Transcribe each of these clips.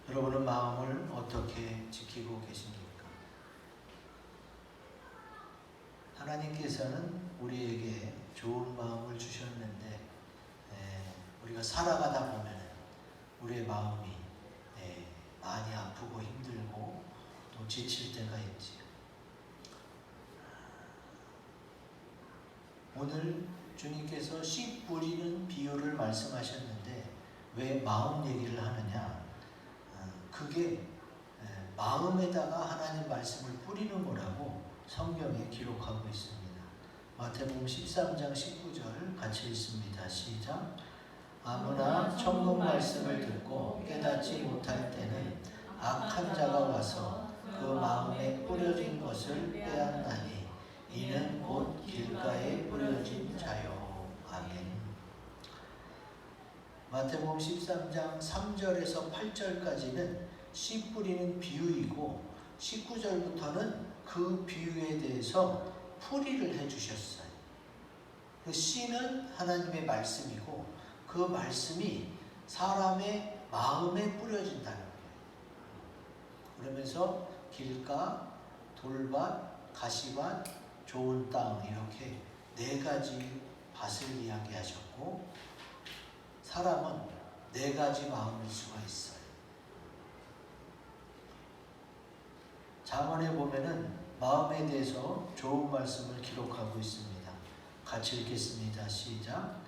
여러분은 마음을 어떻게 지키고 계십니까? 하나님께서는 우리에게 좋은 마음을 주셨는데 우리가 살아가다 보면 우리의 마음이 많이 아프고 힘들고 또 지칠 때가 있지요. 오늘 주님께서 씨 뿌리는 비유를 말씀하셨는데 왜 마음 얘기를 하느냐? 그게 마음에다가 하나님 말씀을 뿌리는 거라고 성경에 기록하고 있습니다. 마태복음 13장 19절 같이 읽습니다. 시작. 아무나 천국 말씀을 듣고 깨닫지 못할 때는 악한 자가 와서 그 마음에 뿌려진 것을 빼앗나니 이는 곧 길가에 뿌려진 자요. 아멘. 마태복음 13장 3절에서 8절까지는 씨 뿌리는 비유이고 19절부터는 그 비유에 대해서 풀이를 해주셨어요. 그 씨는 하나님의 말씀이고 그 말씀이 사람의 마음에 뿌려진다는 거예요. 그러면서 길가, 돌밭, 가시밭, 좋은 땅 이렇게 네 가지 밭을 이야기하셨고 사람은 네 가지 마음일 수가 있어요. 잠언에 보면은 마음에 대해서 좋은 말씀을 기록하고 있습니다. 같이 읽겠습니다. 시작.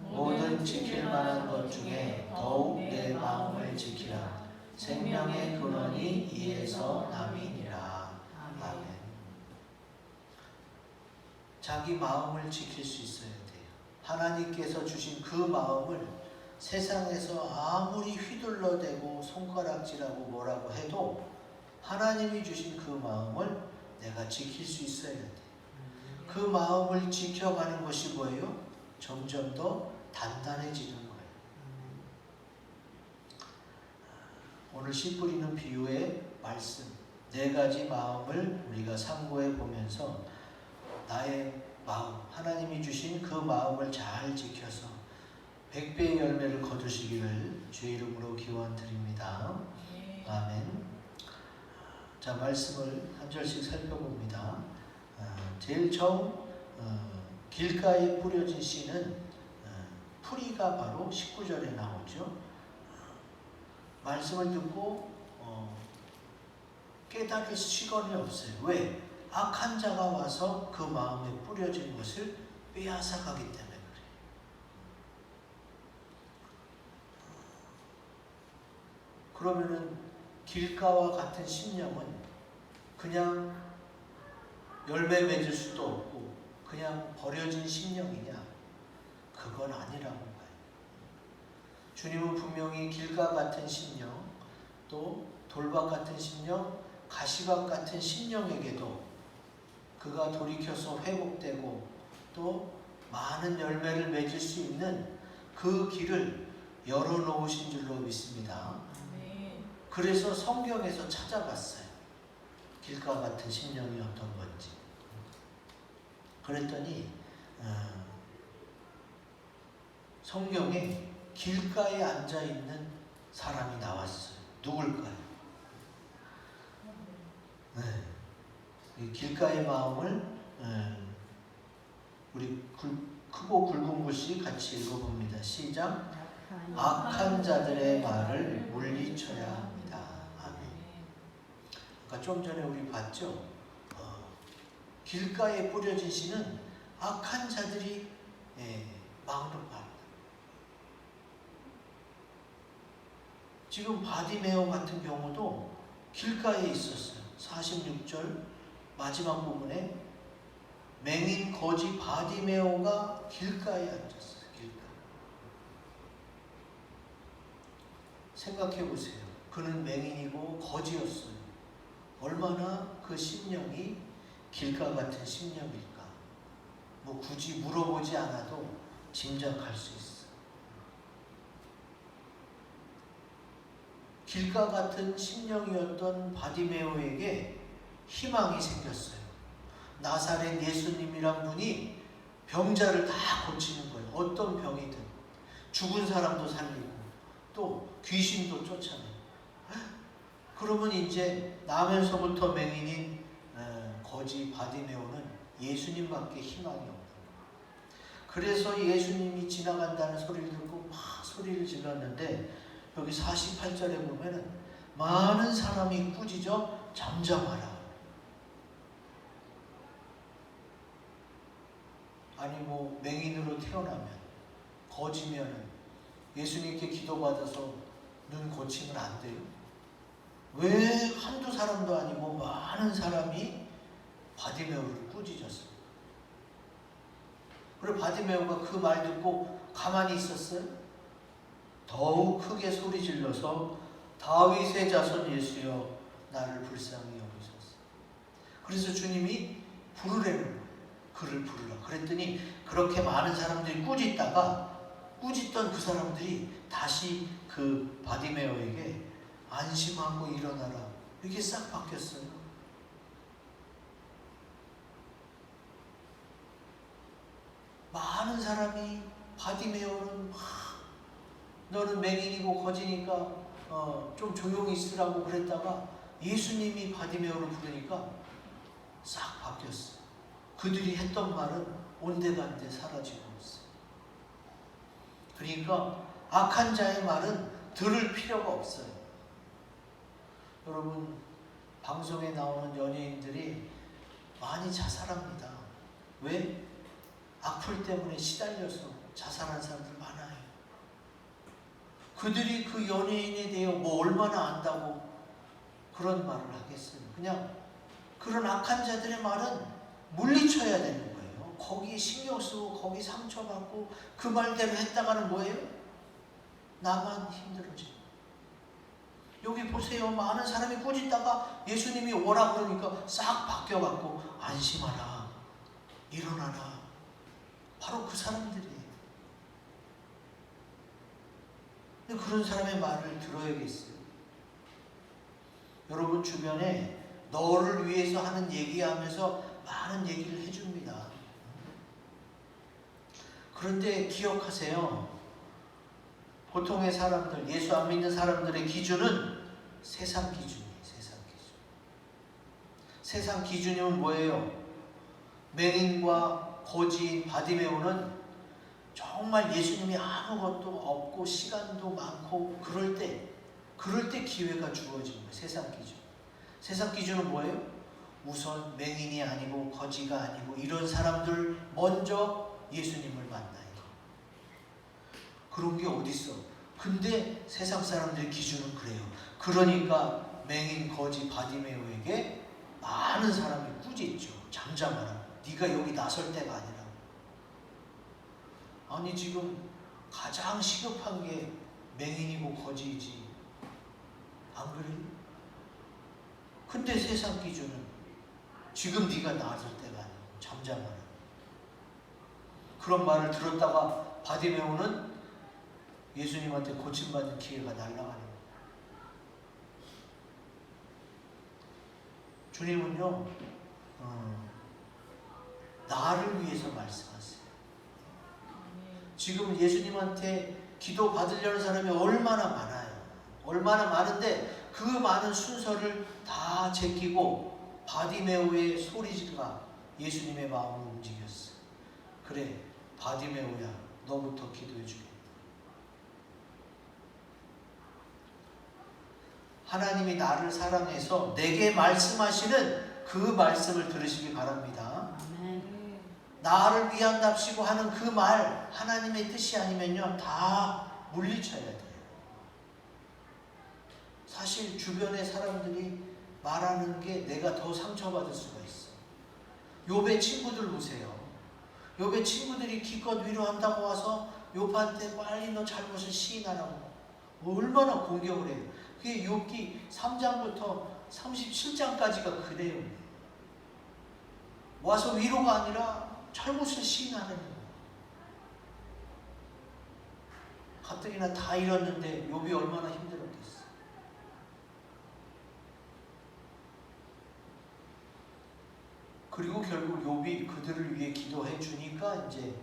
모든 지킬 만한 것 중에 더욱 내 마음을 지키라. 생명의 근원이 이에서 남이니라. 아멘. 자기 마음을 지킬 수 있어야 돼요. 하나님께서 주신 그 마음을 세상에서 아무리 휘둘러대고 손가락질하고 뭐라고 해도 하나님이 주신 그 마음을 내가 지킬 수 있어야 돼. 그 마음을 지켜가는 것이 뭐예요? 점점 더 단단해지는 거예요. 오늘 씨 뿌리는 비유의 말씀 네 가지 마음을 우리가 참고해 보면서 나의 마음, 하나님이 주신 그 마음을 잘 지켜서 100배의 열매를 거두시기를 주의 이름으로 기원드립니다. 아멘. 자, 말씀을 한 절씩 살펴봅니다. 제일 처음 길가에 뿌려진 씨는 풀이가 바로 19절에 나오죠. 말씀을 듣고 깨달을 시간이 없어요. 왜? 악한 자가 와서 그 마음에 뿌려진 것을 빼앗아 가기 때문에 그래요. 그러면은 길가와 같은 심령은 그냥 열매 맺을 수도 없고 그냥 버려진 심령이냐? 그건 아니라고 봐요. 주님은 분명히 길가 같은 심령, 또 돌밭 같은 심령, 가시밭 같은 심령에게도 그가 돌이켜서 회복되고 또 많은 열매를 맺을 수 있는 그 길을 열어놓으신 줄로 믿습니다. 그래서 성경에서 찾아봤어요. 길가 같은 심령이 어떤 건지. 그랬더니 성경에 길가에 앉아있는 사람이 나왔어요. 누굴까요? 이 길가의 마음을 우리 크고 굵은 글씨 같이 읽어봅니다. 시작. 악한 자들의 말을 물리쳐야 합니다. 아멘. 아까 좀 전에 우리 봤죠? 길가에 뿌려진 씨는 악한 자들이 마음을 밟아요. 지금 바디메오 같은 경우도 길가에 있었어요. 46절 마지막 부분에 맹인 거지 바디메오가 길가에 앉았어요. 길가. 생각해 보세요. 그는 맹인이고 거지였어요. 얼마나 그 심령이 길가 같은 심령일까? 뭐 굳이 물어보지 않아도 짐작할 수 있어요. 길가 같은 심령이었던 바디메오에게 희망이 생겼어요. 나사렛 예수님이란 분이 병자를 다 고치는 거예요. 어떤 병이든 죽은 사람도 살리고 또 귀신도 쫓아내요. 그러면 이제 나면서부터 맹인인 거지 바디메오는 예수님밖에 희망이 없는 거예요. 그래서 예수님이 지나간다는 소리를 듣고 막 소리를 질렀는데 여기 48절에 보면은 많은 사람이 꾸짖어 잠잠하라. 아니 뭐 맹인으로 태어나면 거지면은 예수님께 기도받아서 눈 고치면 안 돼요? 왜 한두 사람도 아니고 많은 사람이 바디메오를 꾸짖었어요? 그리고 바디메오가 그 말 듣고 가만히 있었어요? 더욱 크게 소리 질러서 다윗의 자손 예수여 나를 불쌍히 여기소서. 그래서 주님이 부르라는 거예요. 그를 부르라. 그랬더니 그렇게 많은 사람들이 꾸짖던 그 사람들이 다시 그 바디메오에게 안심하고 일어나라. 이게 싹 바뀌었어요. 많은 사람이 바디메오는 막 너는 맹인이고 거지니까 좀 조용히 있으라고 그랬다가 예수님이 바디메오를 부르니까 싹 바뀌었어요. 그들이 했던 말은 온데간데 사라지고 있어요. 그러니까 악한 자의 말은 들을 필요가 없어요. 여러분 방송에 나오는 연예인들이 많이 자살합니다. 왜? 악플 때문에 시달려서 자살한 사람들 많아요. 그들이 그 연예인에 대해 뭐 얼마나 안다고 그런 말을 하겠어요. 그냥 그런 악한 자들의 말은 물리쳐야 되는 거예요. 거기에 신경 쓰고 거기 상처받고 그 말대로 했다가는 뭐예요? 나만 힘들어져요. 여기 보세요. 많은 사람이 꾸짖다가 예수님이 오라 그러니까 싹 바뀌어갖고 안심하라. 일어나라. 바로 그 사람들이에요. 근데 그런 사람의 말을 들어야겠어요. 여러분 주변에 너를 위해서 하는 얘기하면서 많은 얘기를 해줍니다. 그런데 기억하세요. 보통의 사람들, 예수 안 믿는 사람들의 기준은 세상 기준이에요. 세상 기준. 세상 기준이면 뭐예요? 맹인과 거지인 바디메오는 정말 예수님이 아무것도 없고 시간도 많고 그럴 때 기회가 주어진 거예요. 세상 기준. 세상 기준은 뭐예요? 우선 맹인이 아니고 거지가 아니고 이런 사람들 먼저 예수님을 만나요. 그런 게 어딨어? 근데 세상 사람들의 기준은 그래요. 그러니까 맹인, 거지, 바디메오에게 많은 사람이 꾸짖죠. 잠잠하라. 네가 여기 나설 때가 아니라고. 아니 지금 가장 시급한 게 맹인이고 거지이지. 안 그래요? 근데 세상 기준은 지금 네가 나설 때가 아니고 잠잠하라. 그런 말을 들었다가 바디메오는 예수님한테 고침받는 기회가 날아가는 거예요. 주님은요, 나를 위해서 말씀하세요. 지금 예수님한테 기도 받으려는 사람이 얼마나 많아요. 얼마나 많은데 그 많은 순서를 다 제끼고 바디메오의 소리가 예수님의 마음을 움직였어요. 그래, 바디메오야, 너부터 기도해 주겠다. 하나님이 나를 사랑해서 내게 말씀하시는 그 말씀을 들으시기 바랍니다. 아멘. 나를 위한답시고 하는 그 말, 하나님의 뜻이 아니면요 다 물리쳐야 돼요. 사실 주변의 사람들이 말하는 게 내가 더 상처받을 수가 있어. 욥의 친구들 보세요. 욥의 친구들이 기껏 위로한다고 와서 욥한테 빨리 너 잘못을 시인하라고 얼마나 공격을 해요. 그게 욥기 3장부터 37장까지가 그래요. 와서 위로가 아니라 잘못을 시인하는 거예요. 가뜩이나 다 잃었는데 욥이 얼마나 힘들었겠어. 그리고 결국 욥이 그들을 위해 기도해 주니까 이제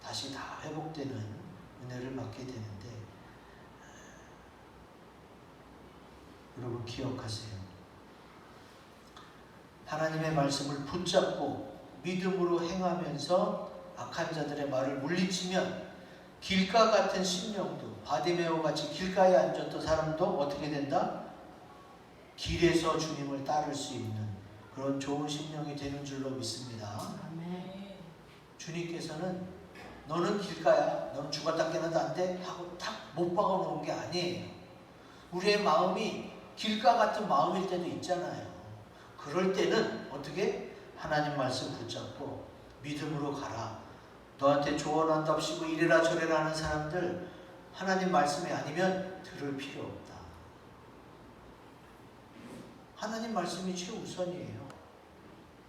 다시 다 회복되는 은혜를 받게 되는데, 여러분 기억하세요. 하나님의 말씀을 붙잡고 믿음으로 행하면서 악한 자들의 말을 물리치면 길가 같은 심령도, 바디메오 같이 길가에 앉았던 사람도 어떻게 된다? 길에서 주님을 따를 수 있는 그런 좋은 심령이 되는 줄로 믿습니다. 주님께서는 너는 길가야, 너는 죽었다 깨어나도 안 돼 하고 탁 못 박아놓은 게 아니에요. 우리의 마음이 길가 같은 마음일 때도 있잖아요. 그럴 때는 어떻게? 하나님 말씀 붙잡고 믿음으로 가라. 너한테 조언한답시고 이래라 저래라 하는 사람들 하나님 말씀이 아니면 들을 필요 없다. 하나님 말씀이 최우선이에요.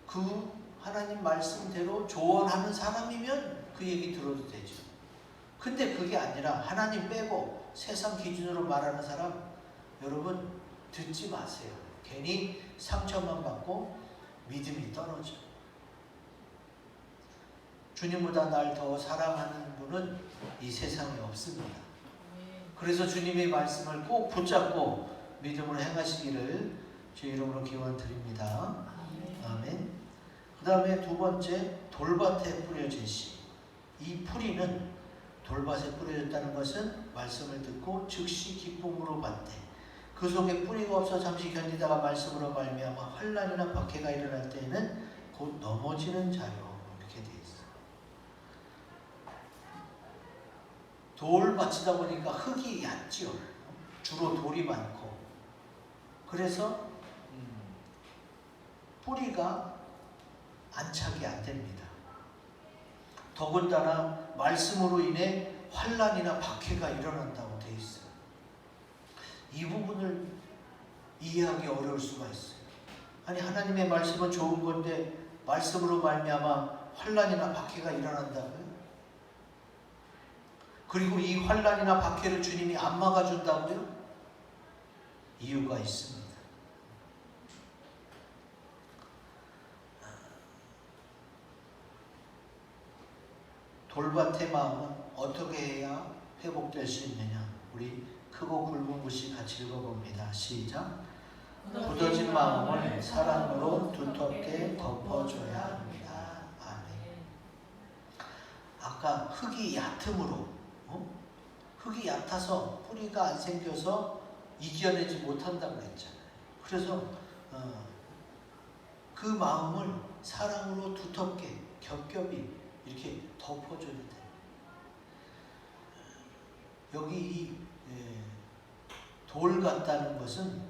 그 하나님 말씀대로 조언하는 사람이면 그 얘기 들어도 되죠. 근데 그게 아니라 하나님 빼고 세상 기준으로 말하는 사람, 여러분 듣지 마세요. 괜히 상처만 받고 믿음이 떨어져. 주님보다 날 더 사랑하는 분은 이 세상에 없습니다. 그래서 주님의 말씀을 꼭 붙잡고 믿음으로 행하시기를 주의 이름으로 기원드립니다. 아멘. 그 다음에 두 번째, 돌밭에 뿌려진 씨. 이 뿌리는 돌밭에 뿌려졌다는 것은 말씀을 듣고 즉시 기쁨으로 받되 그 속에 뿌리가 없어 잠시 견디다가 말씀으로 말미암아 환난이나 박해가 일어날 때에는 곧 넘어지는 자요. 이렇게 되어 있어요. 돌밭이다 보니까 흙이 얕지요. 주로 돌이 많고. 그래서 뿌리가 안착이 안 됩니다. 더군다나 말씀으로 인해 환난이나 박해가 일어난다고 되어 있어요. 이 부분을 이해하기 어려울 수가 있어요. 아니 하나님의 말씀은 좋은 건데 말씀으로 말미암아 환난이나 박해가 일어난다고요? 그리고 이 환난이나 박해를 주님이 안 막아준다고요? 이유가 있습니다. 돌밭의 마음은 어떻게 해야 회복될 수 있느냐? 우리 크고 굵은 글씨 같이 읽어봅니다. 시작. 굳어진 마음을 사랑으로 두텁게 덮어줘야 합니다. 아멘. 아까 흙이 얕음으로, 흙이 얕아서 뿌리가 안 생겨서 이겨내지 못한다고 그랬잖아요. 그래서 그 마음을 사랑으로 두텁게 겹겹이 이렇게 덮어줘야 돼. 여기 이 돌 같다는 것은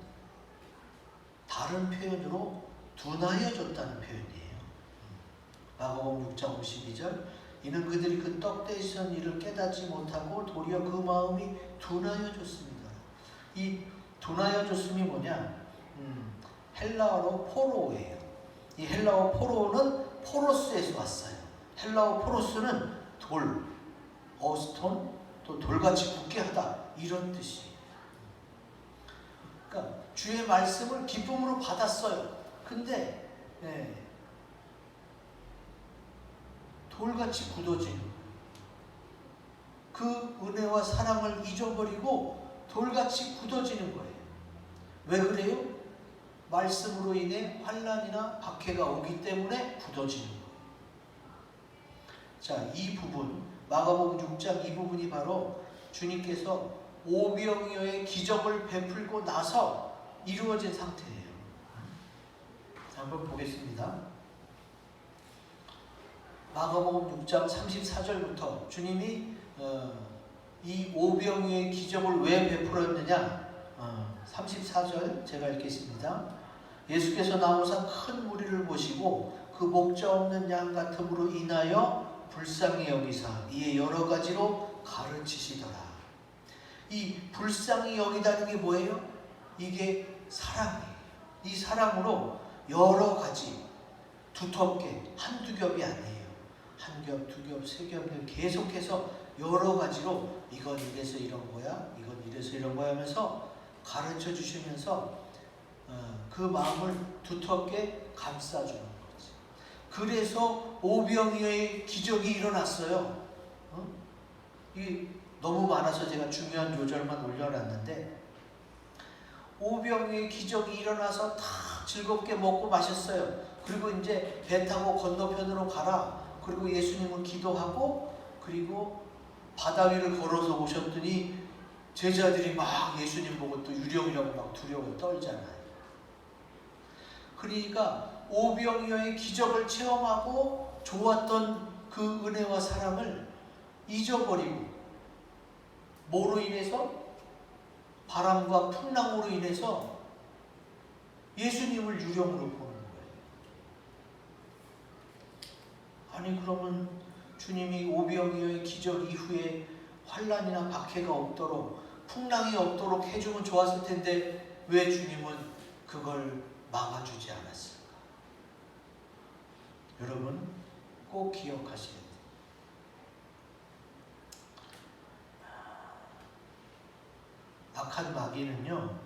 다른 표현으로 둔하여졌다는 표현이에요. 마가복음 6장 52절 이는 그들이 그 떡대에선 이를 깨닫지 못하고 도리어 그 마음이 둔하여졌습니다. 이 둔하여졌음이 뭐냐? 헬라어로 포로예요. 이 헬라어 포로는 포로스에서 왔어요. 헬라어 포로스는 돌, 어스톤, 또 돌같이 굳게 하다 이런 뜻이에요. 그러니까 주의 말씀을 기쁨으로 받았어요. 근데 돌같이 굳어지는 거예요. 그 은혜와 사랑을 잊어버리고 돌같이 굳어지는 거예요. 왜 그래요? 말씀으로 인해 환난이나 박해가 오기 때문에 굳어지는 거예요. 자, 이 부분 마가복음 6장 이 부분이 바로 주님께서 오병이어의 기적을 베풀고 나서 이루어진 상태예요. 한번 보겠습니다. 마가복음 6장 34절부터 주님이 이 오병이어의 기적을 왜 베풀었느냐? 34절 제가 읽겠습니다. 예수께서 나오사 큰 무리를 보시고 그 목자 없는 양 같음으로 인하여 불쌍히 여기사 이에 여러 가지로 가르치시더라. 이 불쌍히 여기다는 게 뭐예요? 이게 사랑이에요. 이 사랑으로 여러 가지 두텁게 한두 겹이 아니에요. 한 겹, 두 겹, 세 겹을 계속해서 여러 가지로 이건 이래서 이런 거야, 이건 이래서 이런 거야 하면서 가르쳐 주시면서 그 마음을 두텁게 감싸주는 거지. 그래서 오병이어의 기적이 일어났어요. 이 너무 많아서 제가 중요한 요절만 올려놨는데 오병이어의 기적이 일어나서 다 즐겁게 먹고 마셨어요. 그리고 이제 배 타고 건너편으로 가라. 그리고 예수님은 기도하고 그리고 바다 위를 걸어서 오셨더니 제자들이 막 예수님 보고 또 유령이라고 막 두려워 떨잖아요. 그러니까 오병이어의 기적을 체험하고 좋았던 그 은혜와 사랑을 잊어버리고 뭐로 인해서? 바람과 풍랑으로 인해서 예수님을 유령으로 보는 거예요. 아니 그러면 주님이 오병이어의 기적 이후에 환난이나 박해가 없도록 풍랑이 없도록 해주면 좋았을 텐데 왜 주님은 그걸 막아주지 않았을까? 여러분 꼭 기억하셔야 돼요. 악한 마귀는요,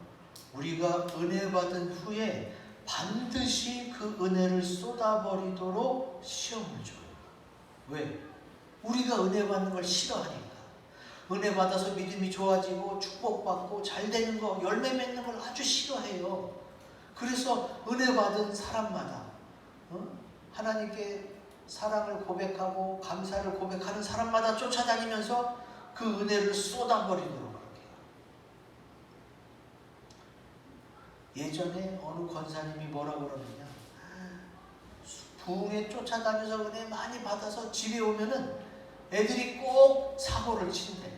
우리가 은혜 받은 후에 반드시 그 은혜를 쏟아버리도록 시험을 줘요. 왜? 우리가 은혜 받는 걸 싫어하니까. 은혜 받아서 믿음이 좋아지고 축복받고 잘 되는 거, 열매 맺는 걸 아주 싫어해요. 그래서 은혜 받은 사람마다 하나님께 사랑을 고백하고 감사를 고백하는 사람마다 쫓아다니면서 그 은혜를 쏟아버리도록 그렇게 해요. 예전에 어느 권사님이 뭐라고 그러느냐, 부흥에 쫓아다녀서 은혜 많이 받아서 집에 오면은 애들이 꼭 사고를 친대.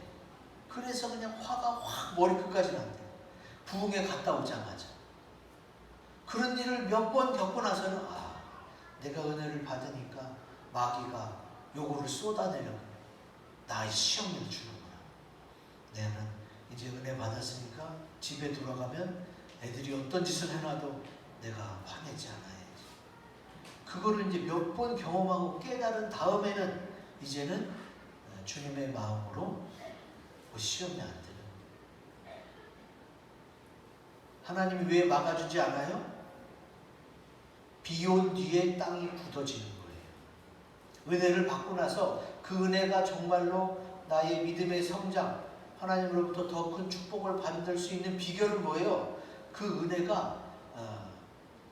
그래서 그냥 화가 확 머리끝까지 난대. 부흥에 갔다 오자마자. 그런 일을 몇 번 겪고 나서는 내가 은혜를 받으니까 마귀가 요거를 쏟아내려고 나의 시험을 주는구나. 내는 이제 은혜 받았으니까 집에 돌아가면 애들이 어떤 짓을 해놔도 내가 화내지 않아야지. 그거를 이제 몇 번 경험하고 깨달은 다음에는 이제는 주님의 마음으로 시험이 안 되는. 하나님이 왜 막아주지 않아요? 비 온 뒤에 땅이 굳어지는 거예요. 은혜를 받고 나서 그 은혜가 정말로 나의 믿음의 성장, 하나님으로부터 더 큰 축복을 받을 수 있는 비결은 뭐예요? 그 은혜가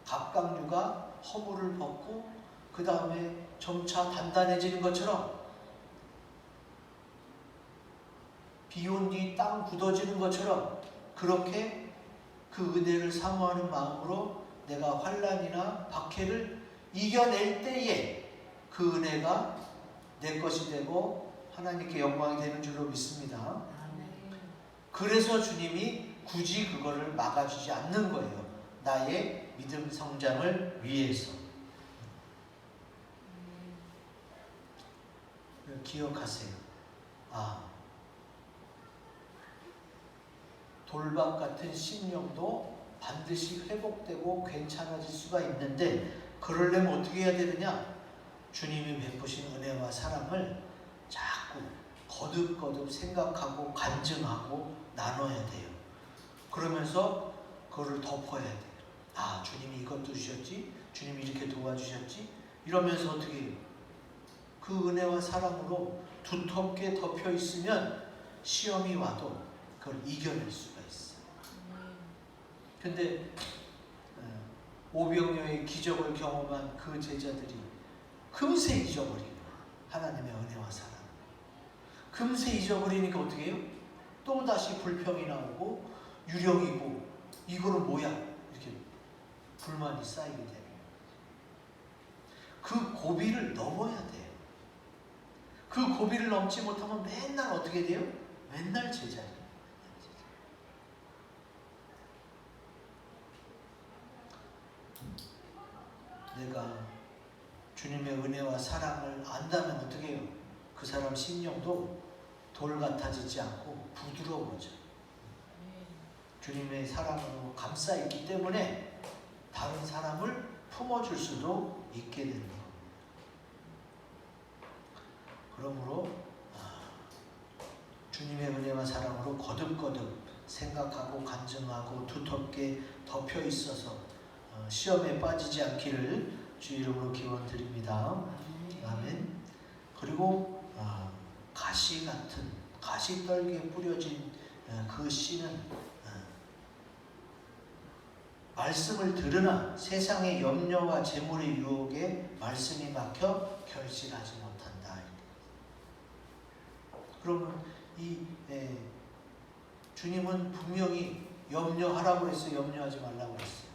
갑각류가 허물을 벗고 그 다음에 점차 단단해지는 것처럼 비 온 뒤 땅 굳어지는 것처럼 그렇게 그 은혜를 사모하는 마음으로 내가 환난이나 박해를 이겨낼 때에 그 은혜가 내 것이 되고 하나님께 영광이 되는 줄로 믿습니다. 그래서 주님이 굳이 그거를 막아주지 않는 거예요. 나의 믿음 성장을 위해서. 기억하세요. 돌박 같은 심령도 반드시 회복되고 괜찮아질 수가 있는데 그러려면 어떻게 해야 되느냐? 주님이 베푸신 은혜와 사랑을 자꾸 거듭거듭 생각하고 간증하고 나눠야 돼요. 그러면서 그거를 덮어야 돼요. 주님이 이것도 주셨지? 주님이 이렇게 도와주셨지? 이러면서 어떻게 해요? 그 은혜와 사랑으로 두텁게 덮여 있으면 시험이 와도 그걸 이겨낼 수가 있어요. 근데 오병이어의 기적을 경험한 그 제자들이 금세 잊어버리고 하나님의 은혜와 사랑 금세 잊어버리니까 어떻게 해요? 또다시 불평이 나오고 유령이고 이거는 뭐야? 이렇게 불만이 쌓이게 되는 거예요. 그 고비를 넘어야 돼요. 그 고비를 넘지 못하면 맨날 어떻게 돼요? 맨날 제자리예요. 내가 주님의 은혜와 사랑을 안다면 어떻게 해요? 그 사람 심령도 돌 같아지지 않고 부드러워져. 주님의 사랑으로 감싸있기 때문에 다른 사람을 품어줄 수도 있게 되는 겁니다. 그러므로 주님의 은혜와 사랑으로 거듭거듭 생각하고 간증하고 두텁게 덮여 있어서 시험에 빠지지 않기를 주 이름으로 기원드립니다. 아멘. 그리고 가시 같은 가시떨기에 뿌려진 그 씨는 말씀을 들으나 세상의 염려와 재물의 유혹에 말씀이 막혀 결실하지 못한다. 그러면 주님은 분명히 염려하라고 그랬어요? 염려하지 말라고 그랬어요?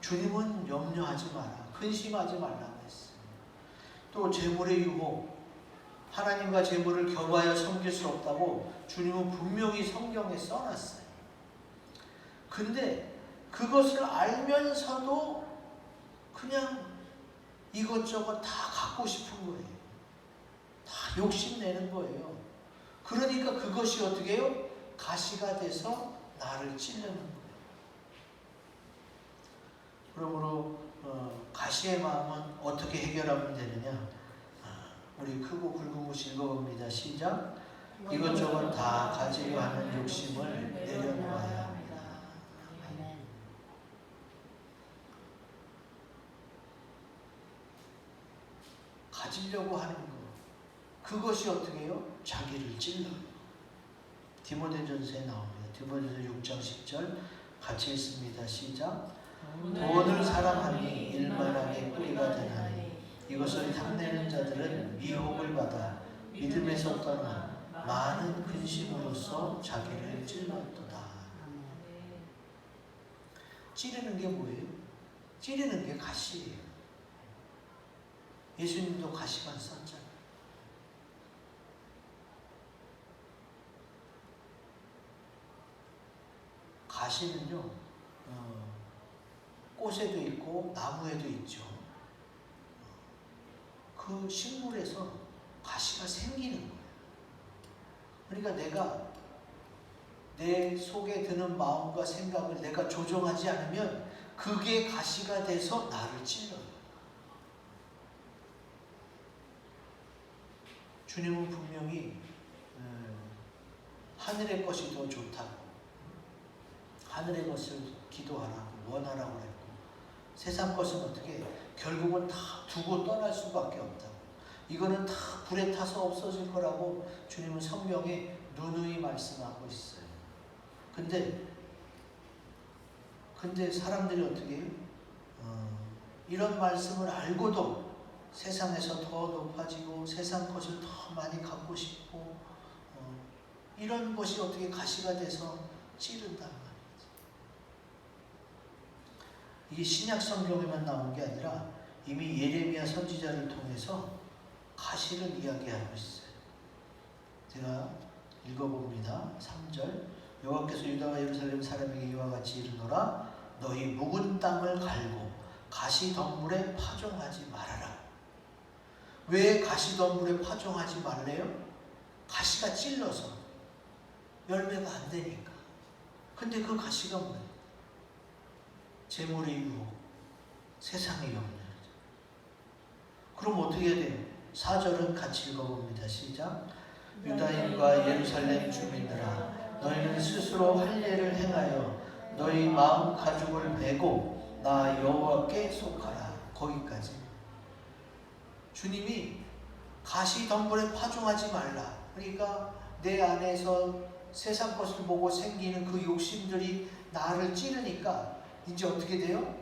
주님은 염려하지 마라, 근심하지 말라고 했어요. 또 재물의 유혹, 하나님과 재물을 겸하여 섬길 수 없다고 주님은 분명히 성경에 써놨어요. 근데 그것을 알면서도 그냥 이것저것 다 갖고 싶은 거예요. 다 욕심내는 거예요. 그러니까 그것이 어떻게 해요? 가시가 돼서 나를 찌르는 거예요. 그러므로 가시의 마음은 어떻게 해결하면 되느냐? 우리 크고 굵은 곳 읽어봅니다. 시작. 이것저것 다 가지려 하는 욕심을 내려놓아야 합니다. 가지려고 하는 것, 그것이 어떻게 해요? 자기를 찔러요. 디모데전서에 나옵니다. 디모데전서 6장 10절 같이 읽습니다. 시작. 돈을 사랑하니 일만하게 뿌리가 되나니 이것을 탐내는 자들은 미혹을 받아 믿음에서 떠나 많은 근심으로써 자기를 찔렀도다. 찌르는 게 뭐예요? 찌르는 게 가시예요. 예수님도 가시만 썼잖아요. 가시는요, 꽃에도 있고 나무에도 있죠. 그 식물에서 가시가 생기는 거예요. 그러니까 내가 내 속에 드는 마음과 생각을 내가 조정하지 않으면 그게 가시가 돼서 나를 찔러요. 주님은 분명히 하늘의 것이 더 좋다고, 하늘의 것을 기도하라고 원하라고 그랬고, 세상 것은 어떻게 결국은 다 두고 떠날 수밖에 없다고, 이거는 다 불에 타서 없어질 거라고 주님은 성경에 누누이 말씀하고 있어요. 근데 사람들이 어떻게 해요? 이런 말씀을 알고도 세상에서 더 높아지고 세상 것을 더 많이 갖고 싶고 이런 것이 어떻게 가시가 돼서 찌른단 말이지. 이게 신약 성경에만 나온 게 아니라 이미 예레미야 선지자를 통해서 가시를 이야기하고 있어요. 제가 읽어봅니다. 3절. 여호와께서 유다와 예루살렘 사람에게 이와 같이 이르노라. 너희 묵은 땅을 갈고 가시덤불에 파종하지 말아라. 왜 가시덤불에 파종하지 말래요? 가시가 찔러서 열매가 안 되니까. 근데 그 가시가 뭐예요? 재물의 유혹, 세상의 염려. 그럼 어떻게 해야 돼요? 4절은 같이 읽어봅니다. 시작. 유다인과 예루살렘 주민들아, 너희는 스스로 할례를 행하여 너희 마음 가죽을 베고 나 여호와께 속하라. 거기까지. 주님이 가시덤불에 파종하지 말라. 그러니까 내 안에서 세상 것을 보고 생기는 그 욕심들이 나를 찌르니까 이제 어떻게 돼요?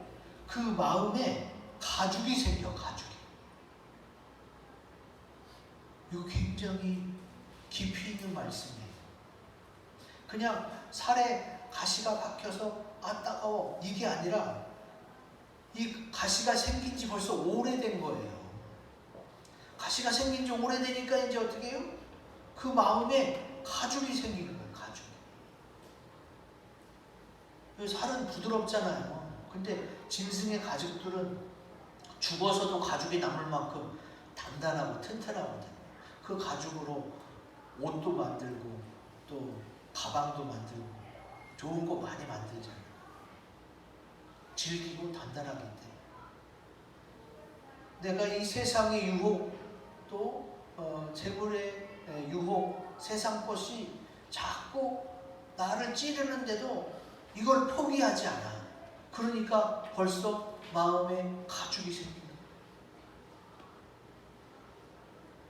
그 마음에 가죽이 생겨. 가죽이. 이거 굉장히 깊이 있는 말씀이에요. 그냥 살에 가시가 박혀서 따가워 이게 아니라 이 가시가 생긴 지 벌써 오래된 거예요. 가시가 생긴 지 오래되니까 이제 어떻게 해요? 그 마음에 가죽이 생기는 거예요. 가죽. 살은 부드럽잖아요. 근데 짐승의 가죽들은 죽어서도 가죽이 남을 만큼 단단하고 튼튼하거든요. 그 가죽으로 옷도 만들고 또 가방도 만들고 좋은 거 많이 만들잖아요. 질기고 단단하기 때문에. 내가 이 세상의 유혹 또 재물의 유혹, 세상 것이 자꾸 나를 찌르는데도 이걸 포기하지 않아. 그러니까 벌써 마음에 가죽이 생기는 거예요.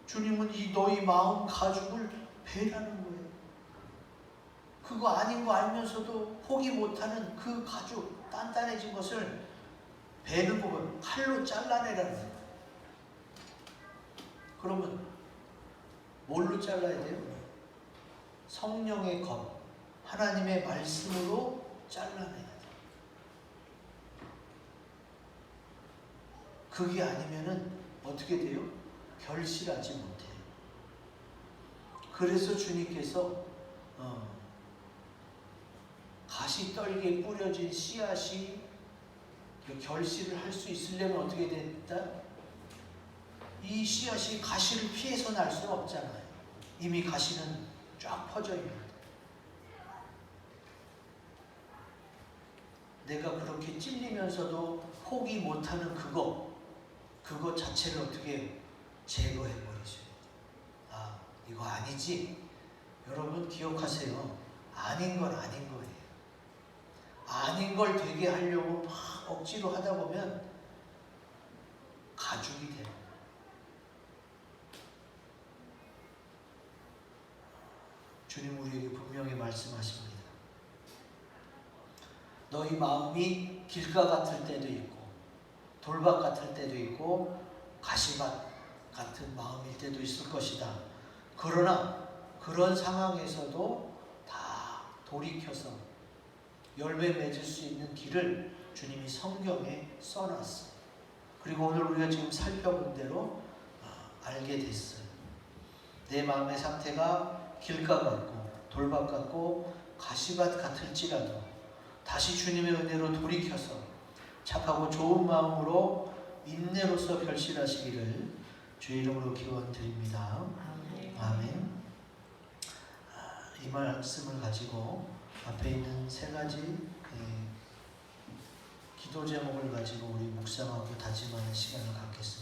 주님은 이 너희 마음 가죽을 베라는 거예요. 그거 아닌 거 알면서도 포기 못하는 그 가죽 단단해진 것을 베는 부분 칼로 잘라내라는 거예요. 그러면 뭘로 잘라야 돼요? 성령의 검, 하나님의 말씀으로 잘라내야 돼요. 그게 아니면은 어떻게 돼요? 결실하지 못해요. 그래서 주님께서 가시떨기에 뿌려진 씨앗이 결실을 할 수 있으려면 어떻게 됐다? 이 씨앗이 가시를 피해서 날 수는 없잖아요. 이미 가시는 쫙 퍼져 있는데. 내가 그렇게 찔리면서도 포기 못하는 그거 자체를 어떻게 제거해 버리셔야 돼요. 아, 이거 아니지? 여러분 기억하세요. 아닌 건 아닌 거예요. 아닌 걸 되게 하려고 막 억지로 하다 보면 가죽이 돼요. 주님 우리에게 분명히 말씀하십니다. 너희 마음이 길가 같을 때도 있고 돌밭 같을 때도 있고 가시밭 같은 마음일 때도 있을 것이다. 그러나 그런 상황에서도 다 돌이켜서 열매 맺을 수 있는 길을 주님이 성경에 써놨어요. 그리고 오늘 우리가 지금 살펴본 대로 알게 됐어요. 내 마음의 상태가 길가 같고 돌밭 같고 가시밭 같을지라도 다시 주님의 은혜로 돌이켜서 착하고 좋은 마음으로 인내로서 결실하시기를 주의 이름으로 기원드립니다. 아멘. 이 말씀을 가지고 앞에 있는 세 가지 기도 제목을 가지고 우리 묵상하고 다짐하는 시간을 갖겠습니다.